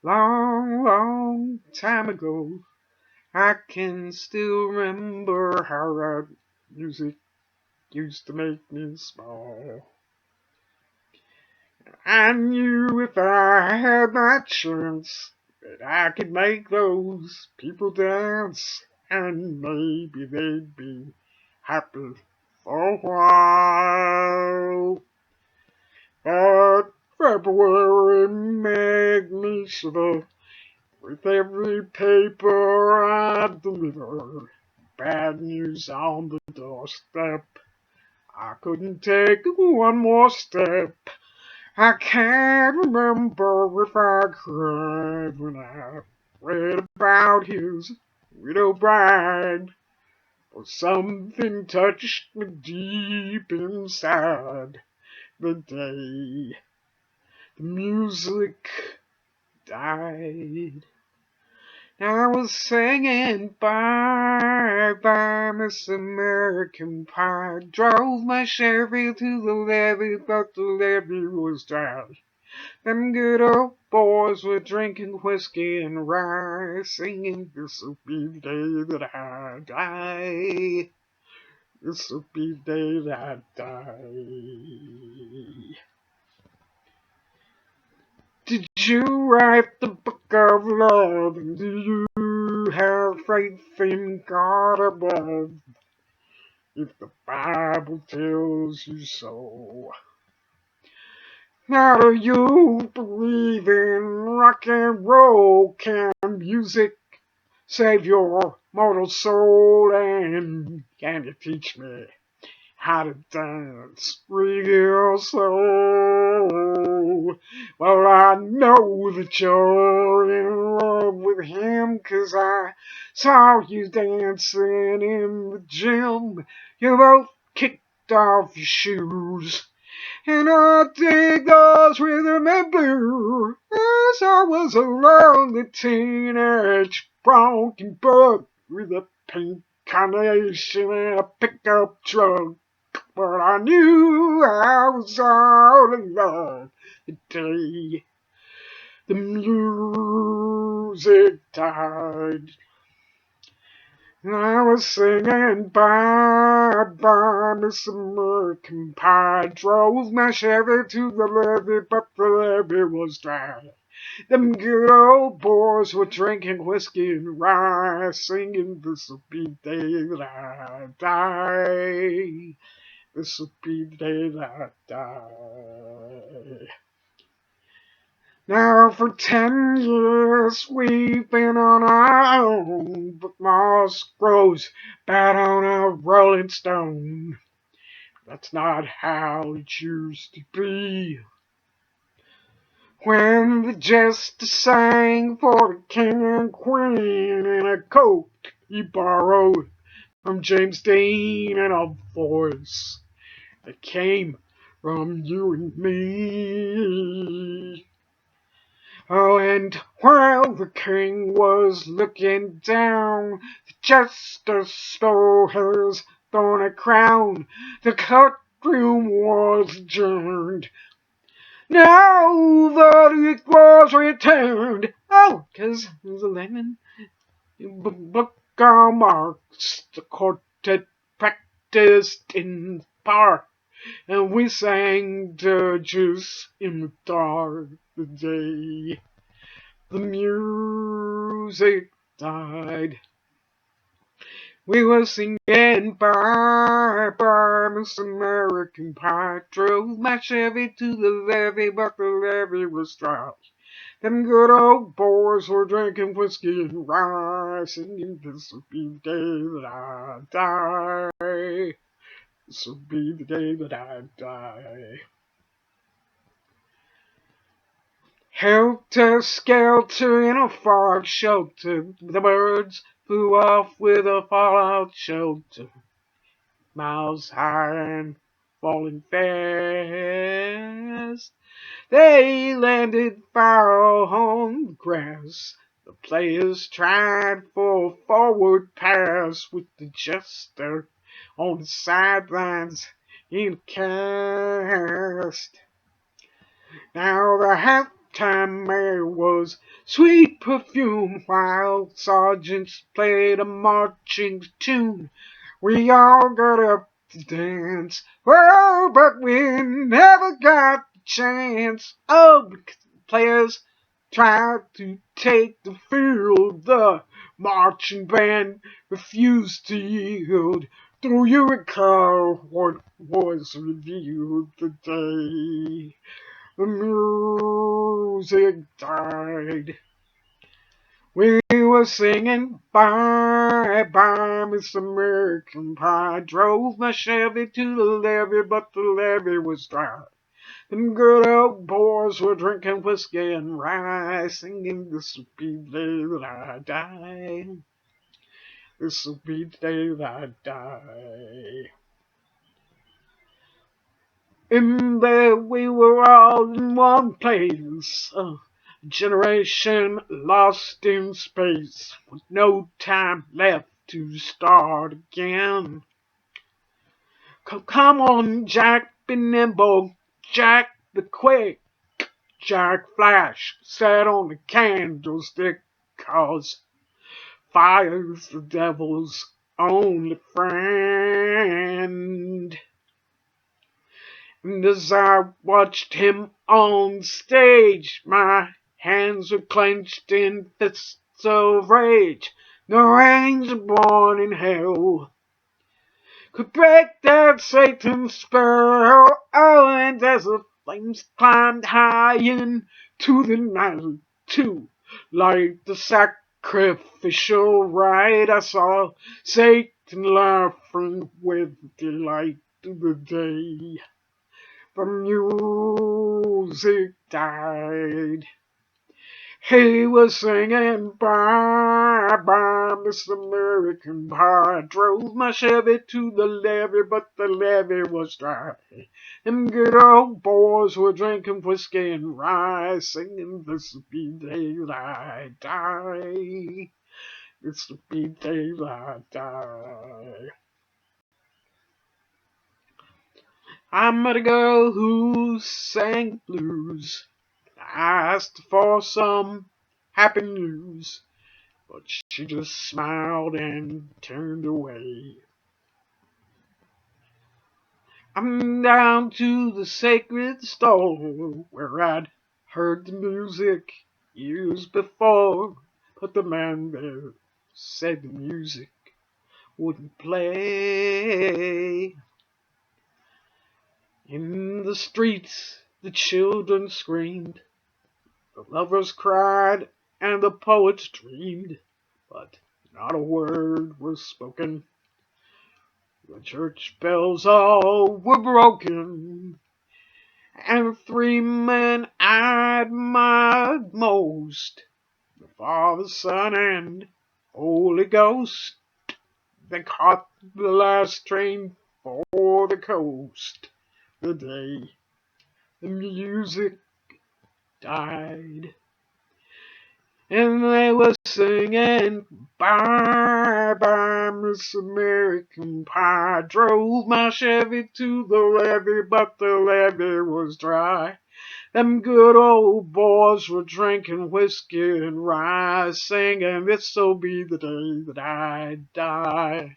Long, long time ago, I can still remember how that music used to make me smile. I knew if I had my chance that I could make those people dance, and maybe they'd be happy for a while. But February made me shiver with every paper I deliver. Bad news on the doorstep. I couldn't take one more step. I can't remember if I cried when I read about his widow bride. But something touched me deep inside the day the music died. I was singing bye bye Miss American Pie. Drove my Chevy to the levee, but the levee was dry. Them good old boys were drinking whiskey and rye, singing this'll be the day that I die. This'll be the day that I die. Did you write the book of love? And do you have faith in God above? If the Bible tells you so. Now do you believe in rock and roll? Can music save your mortal soul? And can you teach me how to dance real slow? Well, I know that you're in love with him, 'cause I saw you dancing in the gym. You both kicked off your shoes, and I dig those rhythm and blues. As I was a lonely teenage broken bug with a pink carnation and a pickup truck. But I knew I was all in love the day the music died. And I was singing bye bye Miss American Pie. Drove my Chevy to the levee, but the levee was dry. Them good old boys were drinking whiskey and rye, singing this'll be the day that I die. This'll be the day that I die. Now for 10 years we've been on our own, but moss grows bad on a rolling stone. That's not how it used to be. When the jester sang for the king and queen in a coat he borrowed from James Dean, and a voice that came from you and me. Oh, and while the king was looking down, the jester stole his thorny crown. The courtroom was adjourned. Now the verdict was returned. Oh, 'cause the lemon book marks the court had practiced in the park, and we sang dirges in the dark the day the music died. We were singing bye bye Miss American Pie. Drove my Chevy to the levee, but the levee was dry. Them good old boys were drinking whiskey and rye, singing this'll be the day that I die. This'll be the day that I die. Helter skelter in a fog shelter, the birds flew off with a fallout shelter. Miles high and falling fast, they landed far on the grass. The players tried for a forward pass with the jester on the sidelines in a cast. Now the half time there was sweet perfume while sergeants played a marching tune. We all got up to dance, oh, but we never got the chance. Oh, because the players tried to take the field, the marching band refused to yield. Do you recall what was revealed today? The music died. We were singing bye bye, Miss American Pie. Drove my Chevy to the levee, but the levee was dry. Them good old boys were drinking whiskey and rye, singing this will be the day that I die. This will be the day that I die. In there we were all in one place, a generation lost in space, with no time left to start again. Come on, Jack, be nimble, Jack the quick, Jack Flash, sat on the candlestick, 'cause fire's the devil's only friend. And as I watched him on stage, my hands were clenched in fists of rage. No angel born in hell could break that Satan's spell. Oh, and as the flames climbed high into the night to light the sacrificial rite, I saw Satan laughing with delight to the day the music died. He was singing bye bye, Miss American Pie. Drove my Chevy to the levee, but the levee was dry. Them good old boys were drinking whiskey and rye, singing this'll be the day that I die. This'll be the day that I die. I met a girl who sang blues. I asked for some happy news, but she just smiled and turned away. I'm down to the sacred stall where I'd heard the music years before, but the man there said the music wouldn't play. In the streets the children screamed, the lovers cried, and the poets dreamed, but not a word was spoken. The church bells all were broken, and the three men I admired most, the Father, Son, and Holy Ghost, they caught the last train for the coast the day the music died. And they were singing bye bye, Miss American Pie. Drove my Chevy to the levee, but the levee was dry. Them good old boys were drinking whiskey and rye, singing this'll be the day that I die.